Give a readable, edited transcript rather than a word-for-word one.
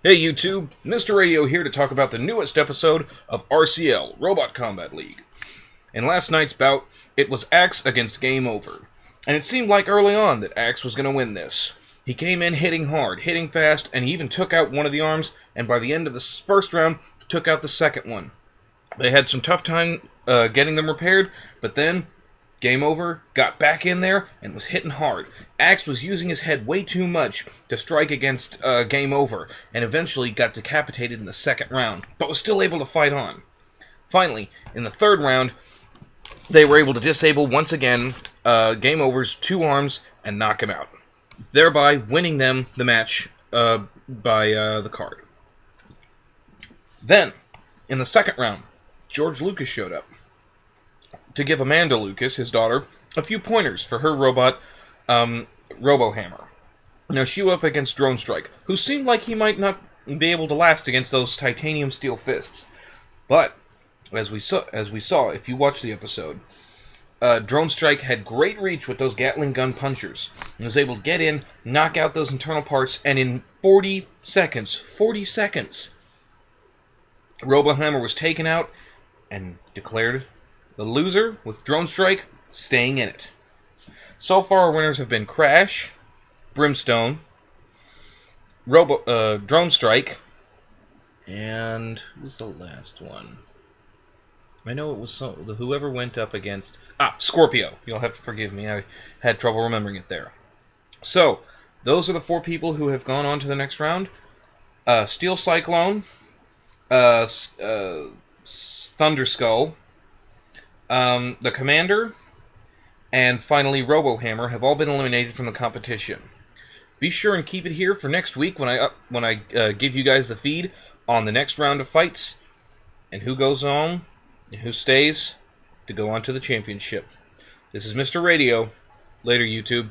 Hey YouTube, Mr. Radio here to talk about the newest episode of RCL, Robot Combat League. In last night's bout, it was Axe against Game Over, and it seemed like early on that Axe was going to win this. He came in hitting hard, hitting fast, and he even took out one of the arms, and by the end of the first round, took out the second one. They had some tough time getting them repaired, but then Game Over got back in there and was hitting hard. Axe was using his head way too much to strike against Game Over, and eventually got decapitated in the second round, but was still able to fight on. Finally, in the third round, they were able to disable once again Game Over's two arms and knock him out, thereby winning them the match by the card. Then, in the second round, George Lucas showed up to give Amanda Lucas, his daughter, a few pointers for her robot, Robohammer. Now, she went up against Drone Strike, who seemed like he might not be able to last against those titanium steel fists. But, as we saw, if you watch the episode, Drone Strike had great reach with those Gatling gun punchers, and was able to get in, knock out those internal parts, and in 40 seconds, Robohammer was taken out and declared the loser, with Drone Strike staying in it. So far, our winners have been Crash, Brimstone, Drone Strike, and who was the last one? I know it was whoever went up against... Scorpio. You'll have to forgive me. I had trouble remembering it there. So, those are the four people who have gone on to the next round. Steel Cyclone, Thunder Skull, the Commander, and finally Robohammer have all been eliminated from the competition. Be sure and keep it here for next week when I give you guys the feed on the next round of fights and who goes on and who stays to go on to the championship. This is Mr. Radio. Later, YouTube.